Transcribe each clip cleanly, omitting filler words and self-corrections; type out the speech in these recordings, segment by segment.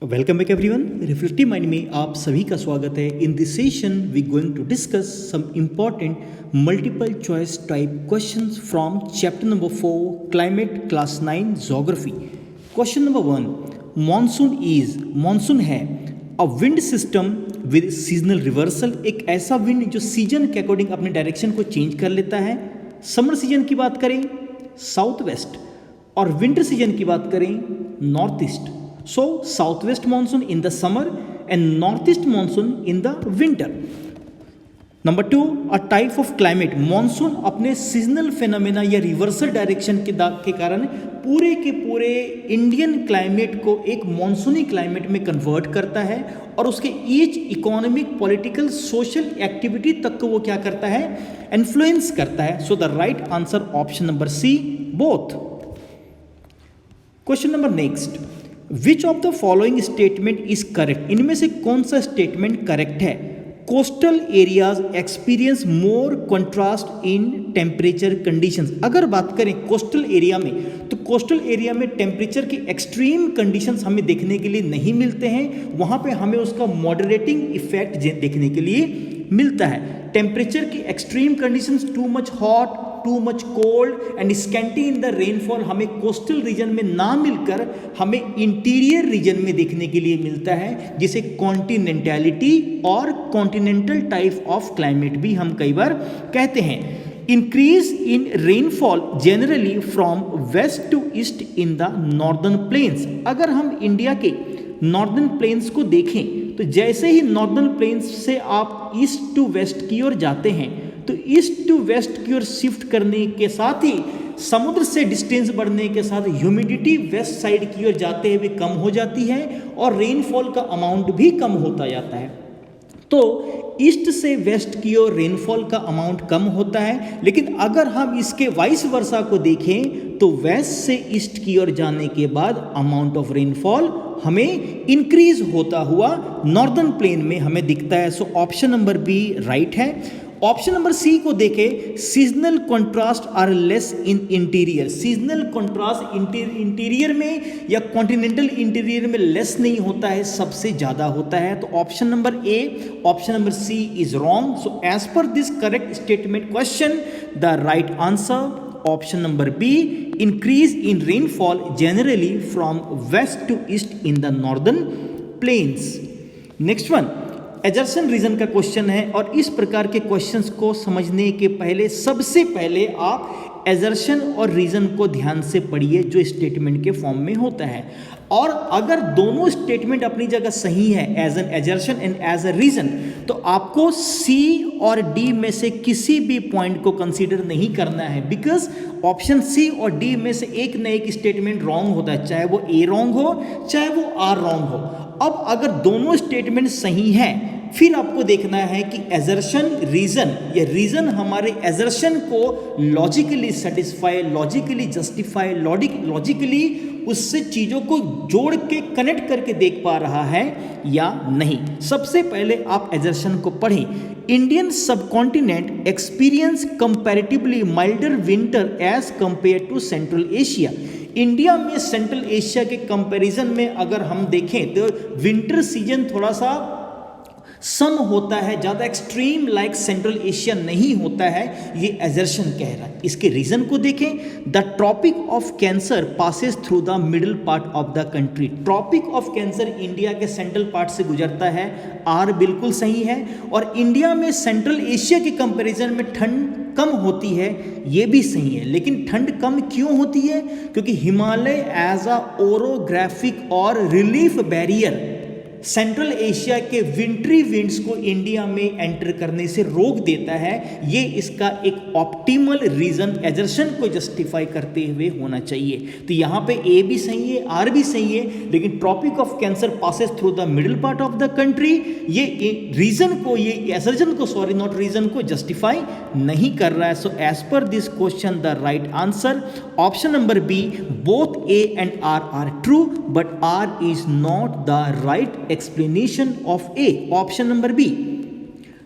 Welcome back everyone. Reflective mind में आप सभी का स्वागत है। In this session we going to discuss some important multiple choice type questions from chapter number 4 climate class 9 geography. Question number 1, monsoon है a wind system with seasonal reversal, एक ऐसा wind जो सीजन के अकॉर्डिंग अपने direction को change कर लेता है। समर सीजन की बात करें साउथ वेस्ट और विंटर सीजन की बात करें north east. So southwest monsoon in the summer and northeast monsoon in the winter. Number 2, a type of climate. Monsoon अपने सीजनल फेनोमेना या रिवर्सल डायरेक्शन के कारण पूरे के पूरे इंडियन क्लाइमेट को एक मॉनसूनी क्लाइमेट में कन्वर्ट करता है और उसके each economic, political, social activity तक को वो क्या करता है, इन्फ्लुएंस करता है। So the right answer option number C, both. Question number next, which of the following statement is correct? इनमें से कौन सा स्टेटमेंट करेक्ट है? Coastal areas experience more contrast in temperature conditions. अगर बात करें कोस्टल एरिया में, तो कोस्टल एरिया में टेम्परेचर की एक्सट्रीम कंडीशंस हमें देखने के लिए नहीं मिलते हैं। वहाँ पे हमें उसका मॉडरेटिंग इफेक्ट देखने के लिए मिलता है। टेम्परेचर की extreme conditions, too much hot, too much cold and scanty in the rainfall हमें कोस्टल रीजन में ना मिलकर हमें इंटीरियर रीजन में देखने के लिए मिलता है, जिसे कॉन्टिनेंटैलिटी और कॉन्टिनेंटल टाइप ऑफ क्लाइमेट भी हम कई बार कहते हैं। Increase in rainfall generally from west to east in the northern plains. अगर हम इंडिया के नॉर्दर्न प्लेन्स को देखें तो जैसे ही नॉर्दर्न प्लेन्स से आप ईस्ट टू वेस्ट की ओर जाते हैं तो ईस्ट टू वेस्ट की ओर शिफ्ट करने के साथ ही समुद्र से डिस्टेंस बढ़ने के साथ ह्यूमिडिटी वेस्ट साइड की ओर जाते हुए कम हो जाती है और रेनफॉल का अमाउंट भी कम होता जाता है। तो ईस्ट से वेस्ट की ओर रेनफॉल का अमाउंट कम होता है, लेकिन अगर हम इसके वाइस वर्सा को देखें तो वेस्ट से ईस्ट की ओर जाने के बाद अमाउंट ऑफ रेनफॉल हमें इंक्रीज होता हुआ नॉर्दर्न प्लेन में हमें दिखता है। So option number B right है। ऑप्शन नंबर सी को देखें, seasonal contrast are less in interior. Seasonal contrast interior में या कॉन्टिनेंटल इंटीरियर में लेस नहीं होता है, सबसे ज़्यादा होता है। तो option number A, option number C is wrong. So as per this correct statement question, the right answer option number B, increase in rainfall generally from west to east in the northern plains. Next one assertion reason का question है और इस प्रकार के questions को समझने के पहले सबसे पहले आप एजर्शन और रीजन को ध्यान से पढ़िए जो स्टेटमेंट के फॉर्म में होता है। और अगर दोनों स्टेटमेंट अपनी जगह सही है, as an assertion and as a reason, तो आपको सी और डी में से किसी भी पॉइंट को कंसीडर नहीं करना है, बिकॉज ऑप्शन सी और डी में से एक न एक स्टेटमेंट रॉन्ग होता है, चाहे वो ए रॉन्ग हो चाहे वो आर रॉन्ग हो। अब अगर दोनों स्टेटमेंट सही हैं, फिर आपको देखना है कि एजर्शन रीजन या रीजन हमारे एजर्शन को logically satisfy, logically justify, logically उससे चीज़ों को जोड़ के कनेक्ट करके देख पा रहा है या नहीं। सबसे पहले आप एजर्शन को पढ़ें। Indian subcontinent experience comparatively milder winter as compare to central Asia. India में सेंट्रल एशिया के कंपैरिजन में अगर हम देखें तो विंटर सीजन थोड़ा सा सम होता है, ज़्यादा एक्सट्रीम लाइक सेंट्रल एशिया नहीं होता है, ये एजर्शन कह रहा है। इसके रीज़न को देखें, the tropic of cancer passes through the middle part of the country. Tropic of cancer India के सेंट्रल पार्ट से गुजरता है, आर बिल्कुल सही है। और इंडिया में सेंट्रल एशिया के कंपैरिजन में ठंड कम होती है, ये भी सही है। लेकिन ठंड कम क्यों होती है? क्योंकि हिमालय एज अ ओरोग्राफिक और रिलीफ बैरियर सेंट्रल एशिया के विंट्री विंड्स को इंडिया में एंटर करने से रोक देता है। ये इसका एक ऑप्टिमल रीजन एजर्शन को जस्टिफाई करते हुए होना चाहिए। तो यहाँ पे ए भी सही है, आर भी सही है, लेकिन tropic of cancer passes through the middle part of the country, ये रीजन को, ये एजर्शन को, सॉरी नॉट रीजन को जस्टिफाई नहीं कर रहा है। So as per this question the right answer option number B, both A and R true, but R is not the right explanation of A, option number B.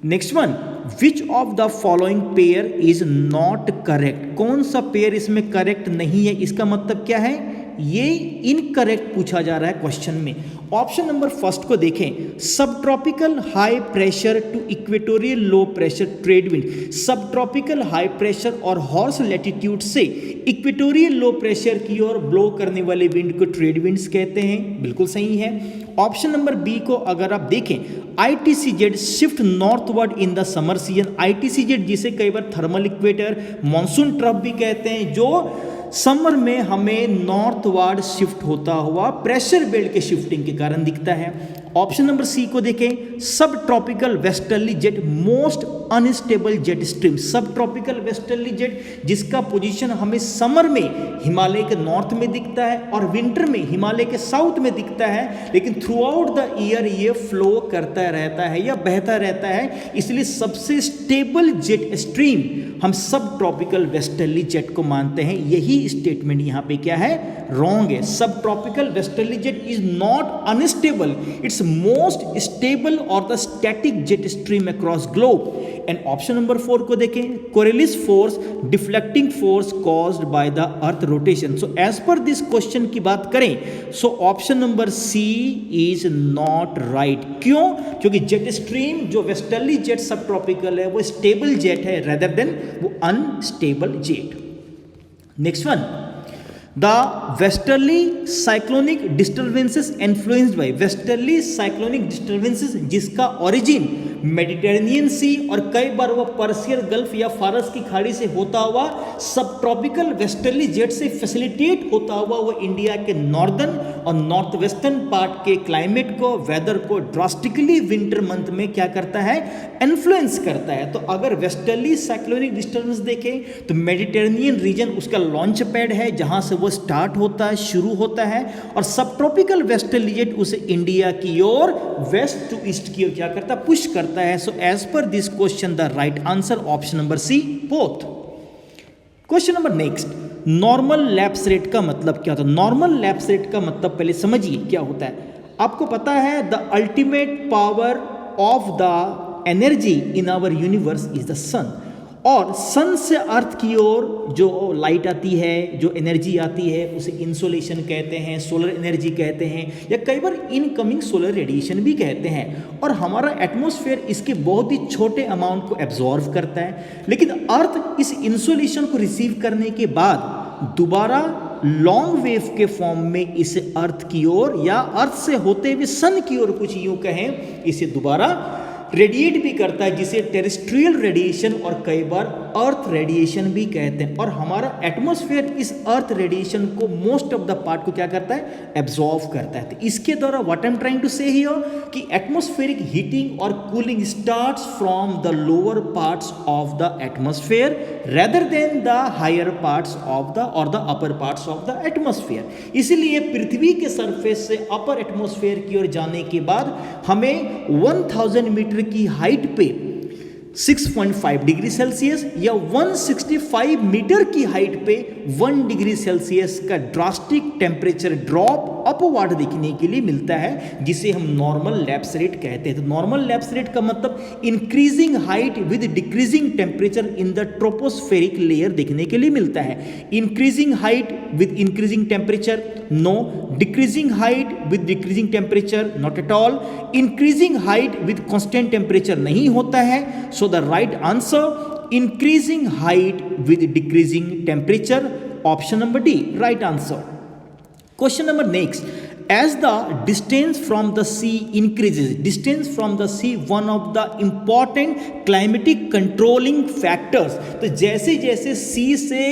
Next one, which of the following pair is not correct? कौन सा pair इसमें correct नहीं है? इसका मतलब क्या है? ये इनकरेक्ट पूछा जा रहा है क्वेश्चन में। ऑप्शन नंबर फर्स्ट को देखें, sub tropical high pressure to equatorial low pressure trade wind. Sub tropical high pressure और हॉर्स लैटिट्यूड से इक्वेटोरियल लो प्रेशर की ओर ब्लो करने वाले विंड को ट्रेड विंड्स कहते हैं, बिल्कुल सही है। ऑप्शन नंबर बी को अगर आप देखें, ITCZ shift northward in the summer season. ITCZ जिसे कई बार थर्मल इक्वेटर, मॉनसून ट्रफ भी कहते हैं, जो समर में हमें नॉर्थवर्ड शिफ्ट होता हुआ प्रेशर बेल्ट के शिफ्टिंग के कारण दिखता है। ऑप्शन नंबर सी को देखें, sub tropical westerly jet most unstable jet stream. सब ट्रॉपिकल वेस्टर्ली जेट जिसका पोजीशन हमें समर में हिमालय के नॉर्थ में दिखता है और विंटर में हिमालय के साउथ में दिखता है, लेकिन थ्रू आउट द ईयर ये फ्लो करता रहता है या बहता रहता है, इसलिए सबसे स्टेबल जेट स्ट्रीम हम सब ट्रॉपिकल वेस्टर्ली जेट को मानते हैं। यही स्टेटमेंट यहाँ पे क्या है, रॉन्ग है। Subtropical westerly jet is not unstable, it's most stable और the static jet stream across globe. And option number 4 को देखें, Coriolis force deflecting force caused by the earth rotation. So as per this question की बात करें, so option number C is not right. क्यों? क्योंकि jet stream जो westerly jet subtropical है वो स्टेबल जेट है रेदर देन वो unstable jet. Next one, the westerly cyclonic disturbances influenced by. Westerly cyclonic disturbances जिसका ओरिजिन मेडिटेरेनियन सी और कई बार वह पर्शियन गल्फ या फारस की खाड़ी से होता हुआ सब ट्रॉपिकल वेस्टर्ली जेट से फैसिलिटेट होता हुआ वो इंडिया के नॉर्दर्न और नॉर्थ वेस्टर्न पार्ट के क्लाइमेट को, वेदर को ड्रास्टिकली विंटर मंथ में क्या करता है, इन्फ्लुएंस करता है। तो अगर वेस्टर्ली साइक्लोनिक डिस्टर्बेंस देखें तो मेडिटेरेनियन रीजन उसका लॉन्च पैड है जहां से वो स्टार्ट होता है, शुरू होता है, और सब ट्रॉपिकल वेस्टर्ली जेट उसे इंडिया की ओर वेस्ट टू ईस्ट की ओर क्या करता है, पुश करता है। So as per this question the right answer option number C both. Question number next, normal lapse rate का मतलब क्या होता है? नॉर्मल लैप्स रेट का मतलब पहले समझिए क्या होता है। आपको पता है the ultimate power of the energy in our universe is the sun, और सन से अर्थ की ओर जो लाइट आती है, जो एनर्जी आती है, उसे इंसोलेशन कहते हैं, सोलर एनर्जी कहते हैं, या कई बार इनकमिंग सोलर रेडिएशन भी कहते हैं। और हमारा एटमॉस्फेयर इसके बहुत ही छोटे अमाउंट को एब्जॉर्व करता है, लेकिन अर्थ इस इंसोलेशन को रिसीव करने के बाद दोबारा लॉन्ग वेव के फॉर्म में इसे अर्थ की ओर या अर्थ से होते हुए सन की ओर, कुछ यूं कहें, इसे दोबारा रेडिएट भी करता है, जिसे टेरेस्ट्रियल रेडिएशन और कई बार अर्थ रेडिएशन भी कहते हैं। और हमारा एटमॉस्फेयर इस अर्थ रेडिएशन को मोस्ट ऑफ द पार्ट को क्या करता है, एब्जॉर्व करता है। तो इसके द्वारा what I am trying to say here कि एटमॉस्फेरिक हीटिंग और cooling starts from the lower parts of the atmosphere rather than the higher parts of the और the upper parts of the atmosphere. इसीलिए पृथ्वी के surface से upper atmosphere की ओर जाने के बाद हमें 1000 मीटर की हाइट पे 6.5 डिग्री सेल्सियस या 165 मीटर की हाइट पे 1 डिग्री सेल्सियस का ड्रास्टिक टेम्परेचर ड्रॉप अपवर्ड देखने के लिए मिलता है, जिसे हम नॉर्मल लैप्स रेट कहते हैं। तो नॉर्मल लैप्स रेट का मतलब increasing height with decreasing temperature in the tropospheric layer देखने के लिए मिलता है। Increasing height with increasing temperature no, decreasing height with decreasing temperature not at all, increasing height with constant temperature नहीं होता है। So the right answer increasing height with decreasing temperature, option number D right answer. Question number next, as the distance from the sea increases, distance from the sea one of the important climatic controlling factors, तो जैसे जैसे sea से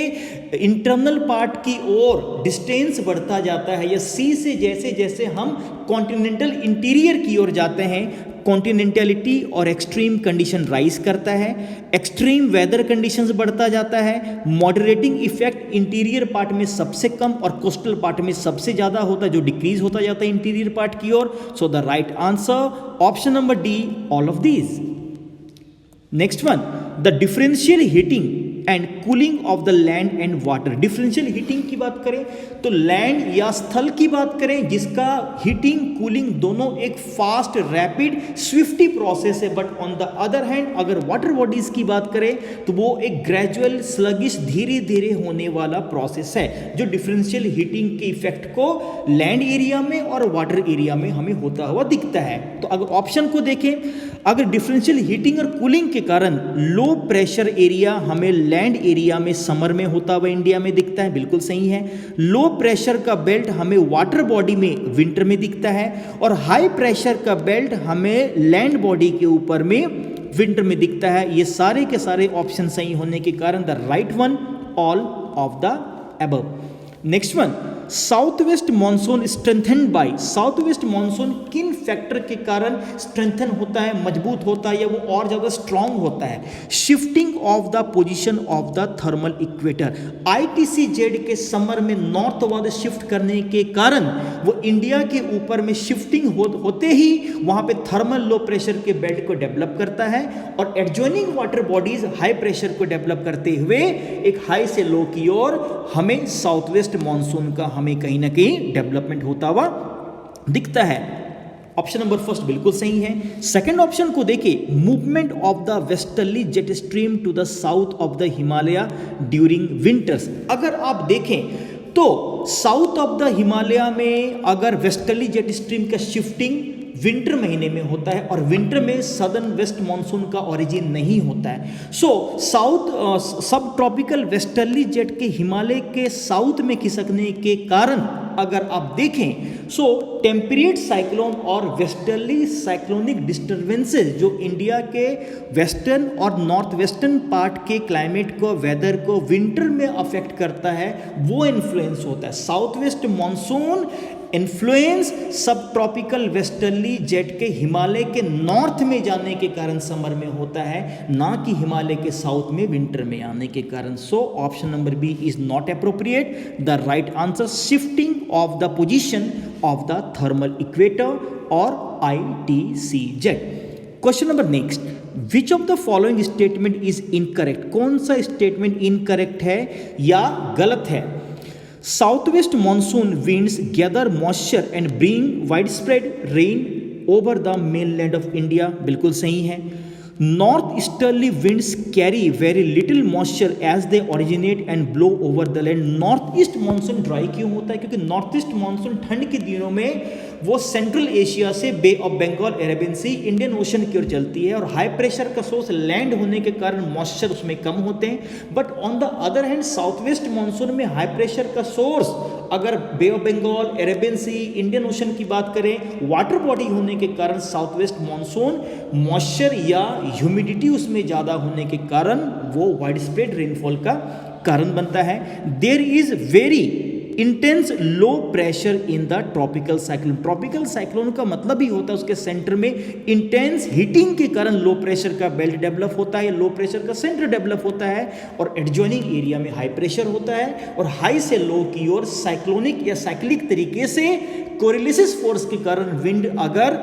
internal part की ओर distance बढ़ता जाता है या सी से जैसे जैसे हम कॉन्टिनेंटल इंटीरियर की ओर जाते हैं, कॉन्टिनेंटलिटी और एक्सट्रीम कंडीशन राइज करता है, एक्सट्रीम वेदर कंडीशंस बढ़ता जाता है, मॉडरेटिंग इफेक्ट इंटीरियर पार्ट में सबसे कम और कोस्टल पार्ट में सबसे ज़्यादा होता है, जो डिक्रीज होता जाता है इंटीरियर पार्ट की ओर। So the right answer option number D all of these. Next one, the differential heating and cooling of the land and water. Differential heating की बात करें तो लैंड या स्थल की बात करें जिसका हीटिंग कूलिंग दोनों एक फास्ट रैपिड स्विफ्टी प्रोसेस है, but on the other hand अगर वाटर बॉडीज की बात करें तो वो एक ग्रेजुअल स्लगिश धीरे धीरे होने वाला प्रोसेस है जो डिफरेंशियल हीटिंग के इफेक्ट को लैंड एरिया में और वाटर एरिया में हमें होता हुआ दिखता है। तो अगर ऑप्शन को देखें, अगर डिफरेंशियल हीटिंग और कूलिंग के कारण लो प्रेशर एरिया हमें लैंड एरिया में समर में होता हुआ इंडिया में दिखता है, बिल्कुल सही है। लो प्रेशर का बेल्ट हमें वाटर बॉडी में विंटर में दिखता है और हाई प्रेशर का बेल्ट हमें लैंड बॉडी के ऊपर में विंटर में दिखता है। ये सारे के सारे ऑप्शन सही होने के कारण the right one all of the above. Next one, south west monsoon strengthen by. South west monsoon किन फैक्टर के कारण स्ट्रेंथन होता है, मजबूत होता है या वो और ज़्यादा स्ट्रांग होता है? Shifting of the position of the thermal equator. ITCZ के समर में नॉर्थवर्ड शिफ्ट करने के कारण वो इंडिया के ऊपर में शिफ्टिंग होते ही वहाँ पे थर्मल लो प्रेशर के बेल्ट को डेवलप करता है और adjoining water bodies high pressure को डेवलप करते हुए एक हाई से लो की ओर हमें साउथ वेस्ट मानसून का हमें कहीं ना कहीं डेवलपमेंट होता हुआ दिखता है। ऑप्शन नंबर फर्स्ट बिल्कुल सही है। सेकंड ऑप्शन को देखिए, movement of the westerly jet stream to the south of the Himalaya during winters. अगर आप देखें तो साउथ ऑफ द हिमालय में अगर वेस्टर्ली जेट स्ट्रीम का शिफ्टिंग विंटर महीने में होता है और विंटर में सदर्न वेस्ट मानसून का ओरिजिन नहीं होता है। सो साउथ सब ट्रॉपिकल वेस्टर्ली जेट के हिमालय के साउथ में खिसकने के कारण अगर आप देखें सो टेम्परेट साइक्लोन और वेस्टर्ली साइक्लोनिक डिस्टर्बेंसेस जो इंडिया के वेस्टर्न और नॉर्थ वेस्टर्न पार्ट के क्लाइमेट को वेदर को विंटर में अफेक्ट करता है, वो इन्फ्लुएंस होता है। साउथ वेस्ट मानसून इन्फ्लुएंस सब ट्रॉपिकल वेस्टर्ली जेट के हिमालय के नॉर्थ में जाने के कारण समर में होता है, ना कि हिमालय के साउथ में विंटर में आने के कारण। So option number B is not appropriate. The right answer shifting of the position of the thermal equator और ITCZ। Question number next, which of the following statement is incorrect. कौन सा statement incorrect है या गलत है? Southwest monsoon winds gather moisture and bring widespread rain over the mainland of India। बिल्कुल सही है। North easterly winds carry very little moisture as they originate and blow over the land। North east monsoon dry क्यों होता है? क्योंकि north east monsoon ठंड के दिनों में वो सेंट्रल एशिया से Bay of Bengal Arabian Sea Indian Ocean की ओर चलती है और हाई प्रेशर का सोर्स लैंड होने के कारण मॉइस्चर उसमें कम होते हैं। But on the other hand south west monsoon में हाई प्रेशर का सोर्स अगर Bay of Bengal Arabian Sea Indian Ocean की बात करें, वाटर बॉडी होने के कारण साउथ वेस्ट मानसून मॉइस्चर या ह्यूमिडिटी उसमें ज़्यादा होने के कारण वो वाइड स्प्रेड रेनफॉल का कारण बनता है। There is very intense low pressure in the tropical cyclone. Tropical cyclone का मतलब ही होता है उसके सेंटर में इंटेंस हीटिंग के कारण लो प्रेशर का बेल्ट डेवलप होता है, लो प्रेशर का सेंटर डेवलप होता है और एडजॉइनिंग एरिया में हाई प्रेशर होता है और हाई से लो की ओर साइक्लोनिक या साइक्लिक तरीके से कोरिलेसिस फोर्स के कारण विंड अगर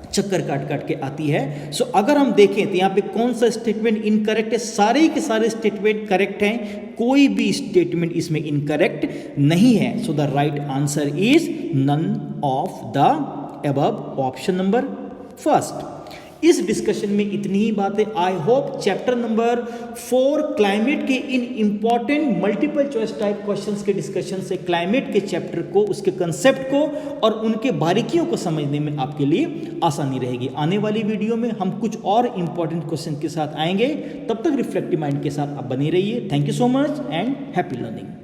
चक्कर काट काट के आती है। सो अगर हम देखें तो यहाँ पे कौन सा स्टेटमेंट इनकरेक्ट है? सारे के सारे स्टेटमेंट करेक्ट हैं, कोई भी स्टेटमेंट इसमें इनकरेक्ट नहीं है। So the right answer is none of the above, option number first. इस डिस्कशन में इतनी ही बातें। I hope chapter number 4 climate के in important multiple choice type questions के डिस्कशन से क्लाइमेट के चैप्टर को, उसके कंसेप्ट को और उनके बारीकियों को समझने में आपके लिए आसानी रहेगी। आने वाली वीडियो में हम कुछ और इंपॉर्टेंट क्वेश्चन के साथ आएंगे। तब तक रिफ्लेक्टिव माइंड के साथ आप बने रहिए। Thank you so much and happy learning.